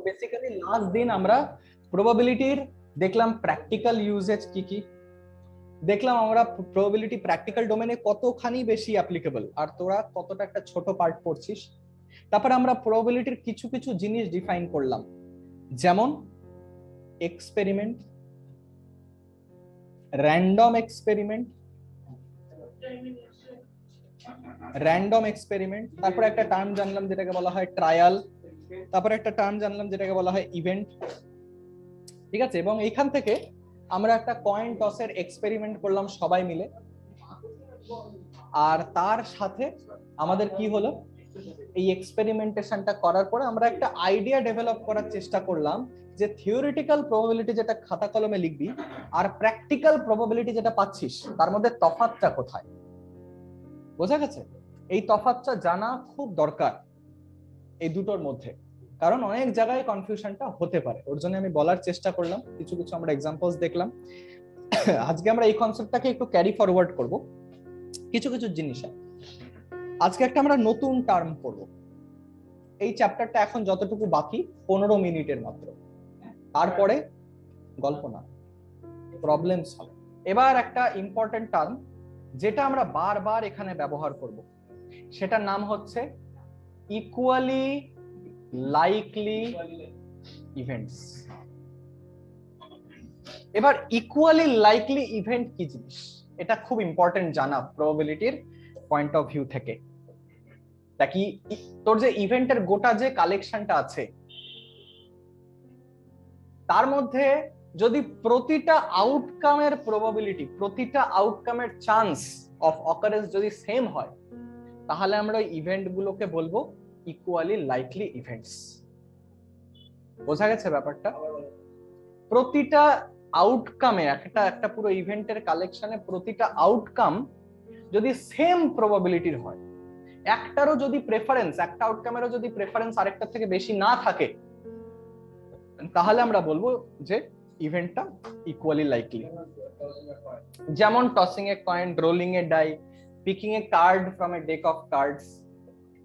Basically last দিন আমরা প্রবাবিলিটির দেখলাম প্র্যাকটিক্যাল ইউজেজ কি কি, দেখলাম আমরা প্রবাবিলিটি প্র্যাকটিক্যাল ডোমেনে কতখানি বেশি অ্যাপ্লিকেবল, আর তোরা কতটা একটা ছোট পার্ট পড়ছিস। তারপর আমরা প্রবাবিলিটির কিছু কিছু জিনিস ডিফাইন করলাম, যেমন এক্সপেরিমেন্ট, র্যান্ডম এক্সপেরিমেন্ট, তারপর একটা টার্ম জানলাম যেটাকে বলা হয় ট্রায়াল, তারপর একটা টার্ম জানলাম যেটাকে বলা হয় ইভেন্ট। ঠিক আছে, এবং এইখান থেকে আমরা একটা কয়েন টসের এক্সপেরিমেন্ট করলাম সবাই মিলে, আর তার সাথে আমাদের কি হলো, এই এক্সপেরিমেন্টেশনটা করার পরে আমরা একটা আইডিয়া ডেভেলপ করার চেষ্টা করলাম যে থিওরিটিক্যাল প্রবাবিলিটি যেটা খাতা কলমে লিখবি আর প্র্যাকটিক্যাল প্রবাবিলিটি যেটা পাচ্ছিস তার মধ্যে তফাৎটা কোথায়। বোঝা গেছে? এই তফাৎটা জানা খুব দরকার এই দুটোর মধ্যে, কারণ অনেক জায়গায় কনফিউশনটা হতে পারে। ওর জন্য আমি বলার চেষ্টা করলাম, কিছু কিছু আমরা এক্সাম্পলস দেখলাম। আজকে আমরা এই কনসেপ্টটাকে একটু ক্যারি ফরওয়ার্ড করব কিছু কিছু জিনিসে। আজকে একটা আমরা নতুন টার্ম পড়ব। এই চ্যাপ্টারটা এখন যতটুকু বাকি 15 মিনিটের মাত্র, তারপরে গল্প না, প্রবলেমস হবে। এবার একটা ইম্পর্টেন্ট টার্ম যেটা আমরা বারবার এখানে ব্যবহার করব, সেটার নাম হচ্ছে ইকুয়ালি লাইকলি ইভেন্টস। এবার ইকুয়ালি লাইকলি ইভেন্ট কি জিনিস, এটা খুব ইম্পর্টেন্ট জানা প্রবাবিলিটির পয়েন্ট অফ ভিউ থেকে। তা কি, তোর যে ইভেন্টের গোটা যে কালেকশনটা আছে তার মধ্যে যদি প্রতিটা আউটকামের প্রবাবিলিটি, প্রতিটা আউটকামের চান্স অফ অকারেন্স যদি সেম হয়, তাহলে আমরা ইভেন্ট গুলোকে বলবো ইকুয়ালি লাইকলি ইভেন্টস। বোঝা গেছে ব্যাপারটা? প্রতিটা আউটকামে, একটা পুরো ইভেন্টের কালেকশনে প্রতিটা আউটকাম যদি সেম প্রবাবিলিটির হয়, একটারও যদি প্রেফারেন্স, একটা আউটকামেরও যদি প্রেফারেন্স আরেকটার থেকে বেশি না থাকে, তাহলে আমরা বলবো যে ইভেন্টটা ইকুয়ালি লাইকলি। যেমন tossing a coin, rolling a die, picking a card from a deck of cards,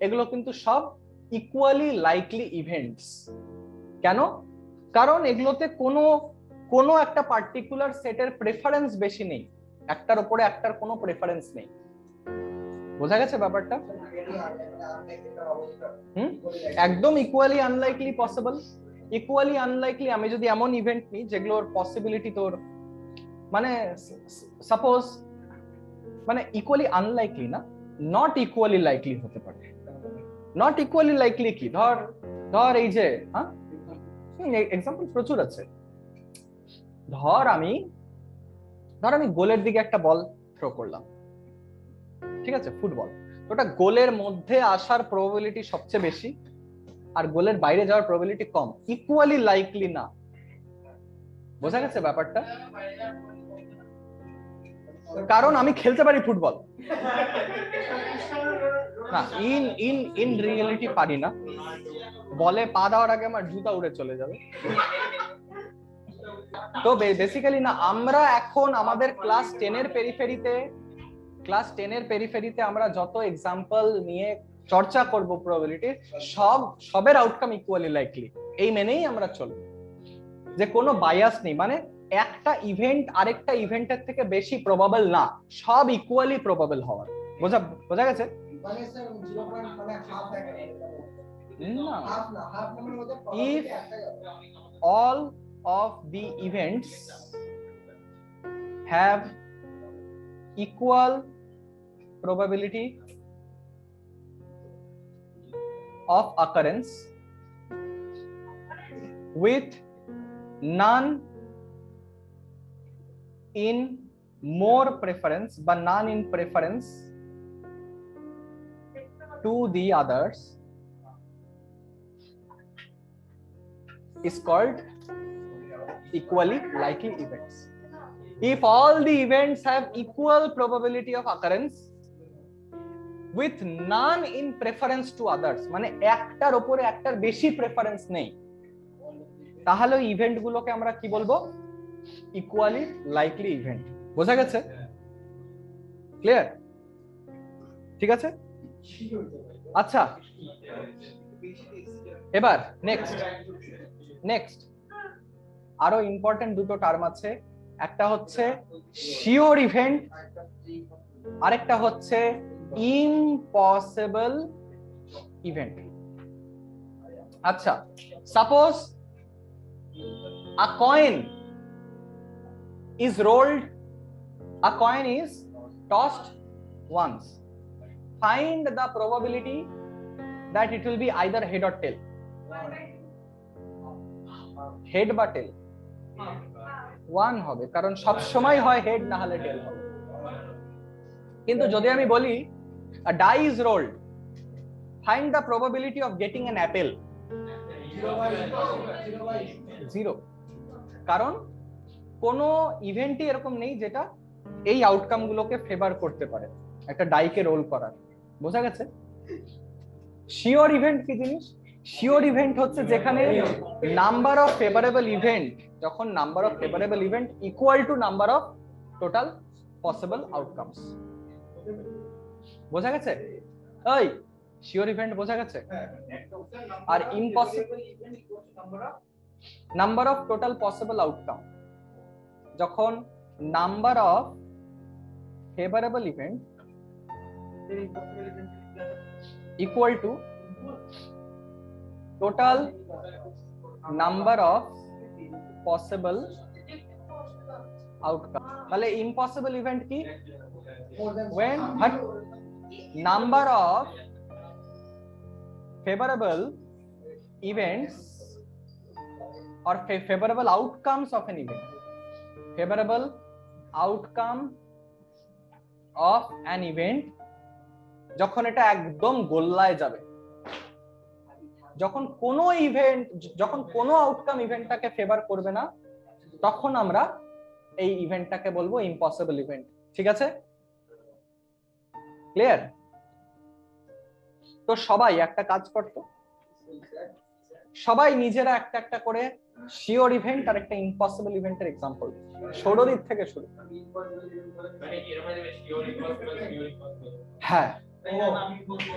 এগুলো কিন্তু সব ইকুয়ালি লাইকলি ইভেন্টস। কেন? কারণ এগুলোতে কোনো একটা পার্টিকুলার সেটের প্রেফারেন্স বেশি নেই, একটার উপরে একটার কোনো প্রেফারেন্স নেই। বোঝা গেছে ব্যাপারটা? একদম equally unlikely possible. Equally unlikely আমি যদি এমন ইভেন্ট নিই যেগুলোর পসিবিলিটি তোর মানে সাপোজ মানে ইকুয়ালি আনলাইকলি না, নট ইকুয়ালি লাইকলি হতে পারে। নট ইকুয়ালি লাইকলি কি, ধর এই যে, হ্যাঁ এক্সাম্পল প্রচুর আছে। ধর আমি গোলের দিকে একটা বল থ্রো করলাম, ঠিক আছে, ফুটবল। ওটা গোলের মধ্যে আসার প্রবাবিলিটি সবচেয়ে বেশি আর গোলের বাইরে যাওয়ার প্রবাবিলিটি কম, ইকুয়ালি লাইকলি না। বোঝা গেছে ব্যাপারটা? কারণ আমি খেলতে পারি ফুটবল না, ইন রিয়েলিটি পারি না। বলে পা দেওয়ার আগে আমার জুতা উড়ে চলে যাবে। তো বেসিক্যালি না, আমরা এখন আমাদের ক্লাস 10 এর পেরিফেরিতে আমরা যত এক্সাম্পল নিয়ে চর্চা করব প্রবাবিলিটি, সবের আউটকাম ইকুয়ালি লাইকলি, এই মেনেই আমরা চলব, যে কোনো বায়াস নেই। মানে একটা ইভেন্ট আরেকটা ইভেন্টের থেকে বেশি প্রবাবল না, সব ইকুয়ালি প্রবাবল হওয়ার। বোঝা গেছে? If all of the events have equal probability of occurrence with none in more preference but none in preference to the others is called equally likely events. If all the events have equal probability of occurrence with none in preference to others, মানে একটার উপরে একটার বেশি preference নেই, তাহলে event গুলোকে আমরা কি বলবো? Equally likely event. বোঝা গেছে? ক্লিয়ার? ঠিক আছে, আচ্ছা এবার নেক্সট নেক্সট আরো ইম্পর্টেন্ট দুটো টার্ম আছে, একটা হচ্ছে শিওর ইভেন্ট, আরেকটা হচ্ছে ইম্পসিবল ইভেন্ট। আচ্ছা, suppose a coin is rolled, a coin is tossed once. Find the probability that it will be either head or tail. Head বা টেল? 1 হবে, কারণ সব সময় হয় হেড, না হলে টেল হবে। কিন্তু যদি আমি বলি a die is rolled, find the probability of getting an apple. 0, কারণ কোনো ইভেন্টই এরকম নেই যেটা এই আউটকাম গুলোকে ফেভার করতে পারে একটা ডাইকে রোল করার। বোঝা গেছে? শিওর ইভেন্ট কি জিনিস? শিওর ইভেন্ট হচ্ছে যেখানে নাম্বার অফ ফেভারেবল ইভেন্ট, যখন number of favourable event equal to number of total possible outcomes. বোঝা গেছে? ওই শিওর ইভেন্ট বোঝা গেছে? আর impossible number of total possible outcome, যখন number of favourable event equal to total number of possible outcome. তাহলে impossible event কি? when number of favorable events or favorable outcomes of an event, favorable outcome of an event, যখন এটা একদম গোল্লায় যাবে, যখন কোনো event, যখন কোনো আউটকাম ইভেন্টটাকে ফেভার করবে না, তখন আমরা এই ইভেন্টটাকে বলবো ইম্পসিবল ইভেন্ট। ঠিক আছে? ক্লিয়ার? তো সবাই একটা কাজ করতো, সবাই নিজেরা একটা একটা করে শিওর ইভেন্ট আর একটা ইম্পসিবল ইভেন্টের এক্সাম্পল। সৌরদীপ থেকে শুরু। হ্যাঁ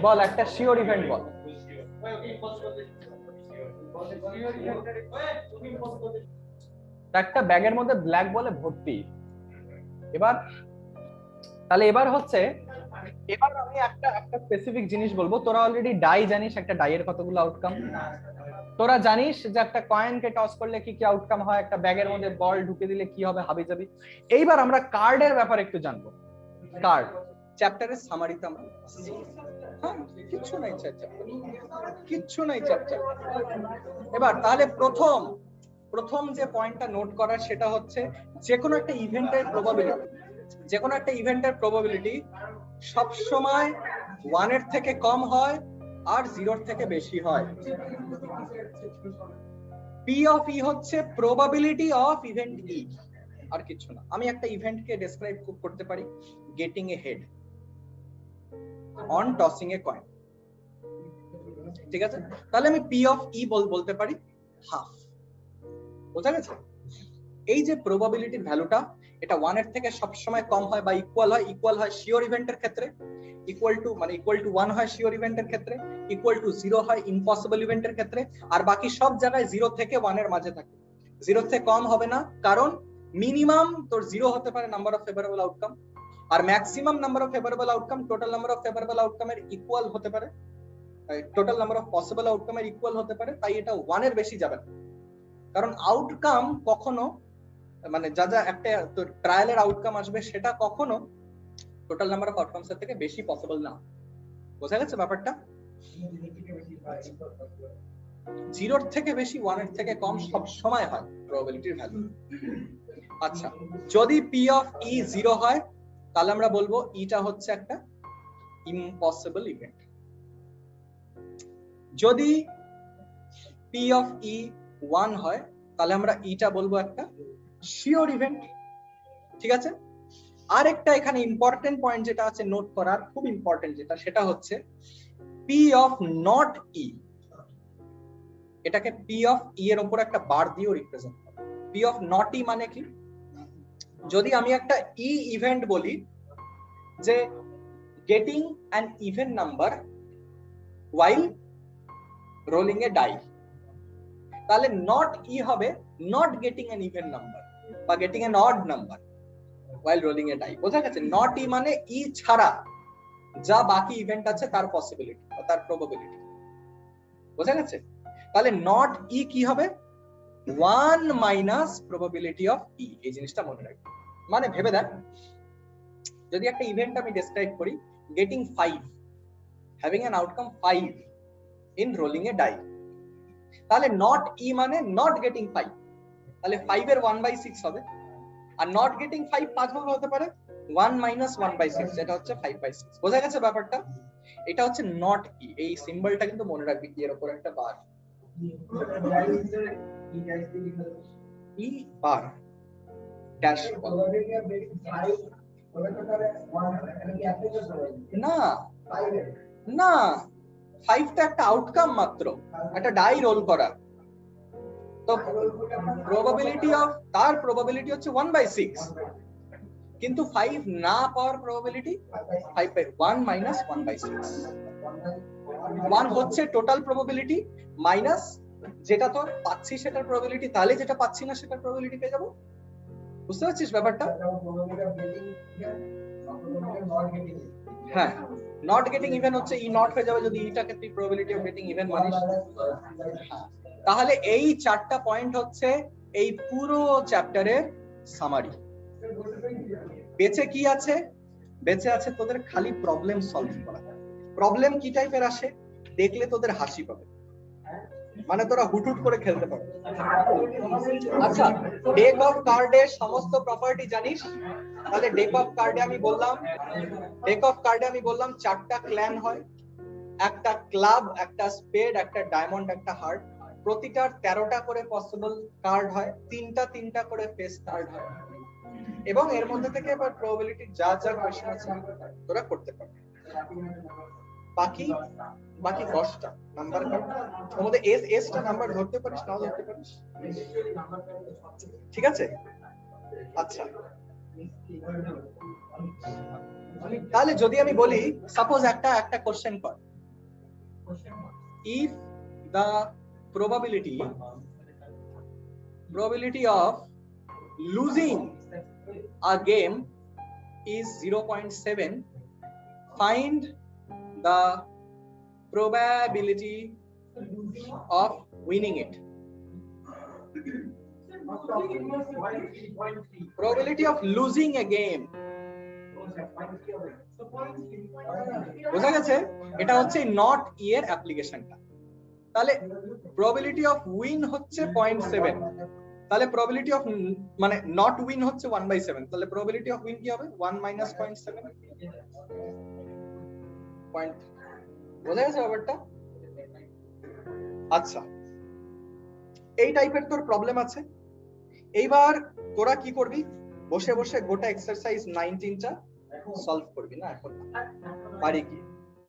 বল, একটা শিওর ইভেন্ট বল। একটা ব্যাগের মধ্যে ব্ল্যাক বলে ভর্তি। এবার তাহলে এবার হচ্ছে, এবার আমি একটা স্পেসিফিক জিনিস বলবো। তোরা অলরেডি ডাই জানিস, একটা ডাইয়ের কতগুলো আউটকাম। তোরা জানিস যে একটা কয়েনকে টস করলে কি কি আউটকাম হয়, একটা ব্যাগের মধ্যে বল ঢুকে দিলে কি হবে, হাবিজাবি। এইবার আমরা কার্ডের ব্যাপারে একটু জানবো। কার্ড চ্যাপ্টারের সামারিতে আমরা, হ্যাঁ কিচ্ছু নাই চ্যাপ্টার, কিচ্ছু নাই চ্যাপ্টার। এবার তাহলে প্রথম যে পয়েন্টটা নোট করার সেটা হচ্ছে যে কোনো একটা ইভেন্টের প্রবাবিলিটি, যে কোনো একটা ইভেন্টের প্রবাবিলিটি সব সময় 1 এর থেকে কম হয় আর 0 এর থেকে বেশি হয়। পি অফ ই হচ্ছে প্রবাবিলিটি অফ ইভেন্ট ই, আর কিছু না। আমি একটা ইভেন্টকে ডেসক্রাইব করতে পারি getting a head on tossing a coin. ঠিক আছে? তাহলে আমি পি অফ ই বলতে পারি হাফ। বোঝা গেছে? এই যে প্রবাবিলিটির ভ্যালুটা, এটা 1 এর থেকে সব সময় কম হয় বা ইকুয়াল হয়। ইকুয়াল হয় শিওর ইভেন্টের ক্ষেত্রে, ইকুয়াল টু 1 হয় শিওর ইভেন্টের ক্ষেত্রে, ইকুয়াল টু 0 হয় ইম্পসিবল ইভেন্টের ক্ষেত্রে, আর বাকি সব জায়গায় 0 থেকে 1 এর মাঝে থাকে। 0 থেকে কম হবে না, কারণ মিনিমাম তোর 0 হতে পারে নাম্বার অফ ফেভারেবল আউটকাম, আর maximum number of favourable outcome total number of favourable আউটকামের ইকুয়াল হতে পারে, টোটাল নাম্বার অফ পসিবল আউটকামের ইকুয়াল হতে পারে। তাই এটা 1 এর বেশি যাবে না, কারণ আউটকাম কখনো, মানে যা যা একটা ট্রায়ালের আউটকাম আসবে সেটা কখনো টোটাল নাম্বার অফ আউটকামস এর থেকে বেশি পসিবল না। বোঝা গেছে ব্যাপারটা? 0 এর থেকে বেশি 1 এর থেকে কম সব সময় হয় প্রবাবিলিটির ভ্যালু। আচ্ছা, যদি পি অফ ই 0 হয় তাহলে আমরা বলবো ইটা হচ্ছে একটা ইম্পসিবল ইভেন্ট। যদি পি অফ ই 1 হয় তাহলে আমরা ইটা বলবো একটা শিওর ইভেন্ট। ঠিক আছে? আর একটা এখানে ইম্পর্টেন্ট পয়েন্ট যেটা আছে নোট করার, খুব ইম্পর্টেন্ট যেটা, সেটা হচ্ছে পি অফ নট ই। এটাকে পি অফ ই এর উপর একটা বার দিয়েও রিপ্রেজেন্ট করে। পি অফ নট ই মানে কি? যদি আমি একটা ই ইভেন্ট বলি যে getting an even number while rolling a die, তাহলে নট ই হবে not getting an even number বা getting an odd number while rolling a die। বোঝা গেছে? নট ই মানে ই ছাড়া যা বাকি ইভেন্ট আছে তার পসিবিলিটি বা তার প্রবাবিলিটি। বোঝা গেছে? তাহলে নট ই কি হবে? 1 মাইনাস প্রবাবিলিটি অফ ই। এই জিনিসটা মনে রাখবে। মানে ভেবে দেখ, যদি একটা ইভেন্ট আমি ডেসক্রাইব করি getting 5, having an outcome 5 in rolling a die, তাহলে নট ই মানে নট গেটিং 5, তাহলে 5 এর 1/6 হবে। আর নট গেটিং 5 5 ভাবে হতে পারে 1 মাইনাস 1/6, যেটা হচ্ছে 5/6। বোঝা গেছে ব্যাপারটা? এটা হচ্ছে নট ই। এই সিম্বলটা কিন্তু মনে রাখবি, এর উপর একটা বার, ই বার ড্যাশ না না, 5টা একটা আউটকাম মাত্র, একটা ডাই রোল করা। তো প্রবাবিলিটি অফ তার প্রবাবিলিটি হচ্ছে 1/6, কিন্তু 5 না পাওয়ার প্রবাবিলিটি 5/1 মাইনাস 1/6। 1 হচ্ছে টোটাল প্রবাবিলিটি মাইনাস যেটা তোর পাচ্ছি সেটার প্রবাবিলিটি, তাহলে যেটা পাচ্ছি না সেটার প্রবাবিলিটি পেয়ে যাবো। বুঝতে পারছিস ব্যাপারটা? হ্যাঁ, নট গেটিং ইভেন হচ্ছে ই নট হয়ে যাবে যদি ইটাকে তুই প্রবাবিলিটি অফ গেটিং ইভেন মানিস। তাহলে এই 4টা পয়েন্ট হচ্ছে এই পুরো চ্যাপ্টারের সামারি। বেঁচে কি আছে? বেঁচে আছে তোদের খালি প্রবলেম সলভ করা। প্রবলেম কি টাইপের আসে দেখলে তোদের হাসি পাবে, মানে তোরা হুটহুট করে খেলতে পারবে। আচ্ছা, ডেক অফ কার্ডের সমস্ত প্রপার্টি জানিস? তাহলে ডেক অফ কার্ডে আমি বললাম 4টা ক্ল্যান হয়, একটা ক্লাব, একটা স্পেড, একটা ডায়মন্ড, একটা হার্ট। প্রতিটার 13টা করে পসিবল কার্ড হয়, 3টা করে ফেস কার্ড হয়, এবং এর মধ্যে থেকে এবার প্রবাবিলিটি যা যা কোশ্চেন আছে তোরা করতে পারবে। বাকি 10টা নাম্বার কার্ড, ওর মধ্যে এসটা নাম্বার ধরতে পারিস নাও ধরতে পারিস, ঠিক আছে? আচ্ছা, তাহলে যদি আমি বলি সাপোজ একটা কোশ্চেন কর, if the probability of losing a game is 0.7, find the probability of winning it. Probability of losing a game, বোঝা গেছে? এটা হচ্ছে নট ই এর অ্যাপ্লিকেশনটা। তাহলে প্রবাবিলিটি অফ উইন হচ্ছে 0.7, তাহলে প্রবাবিলিটি অফ মানে নট উইন হচ্ছে 1/7, তাহলে প্রবাবিলিটি অফ উইন কি হবে? 1 মাইনাস 0.7 পয়েন্ট। বোঝা গেছে ব্যাপারটা? আচ্ছা, এই টাইপের তোর প্রবলেম আছে। এইবার তোরা কি করবি? বসে বসে গোটা এক্সারসাইজ 19টা সলভ করবি না এখন, বাড়ি গিয়ে।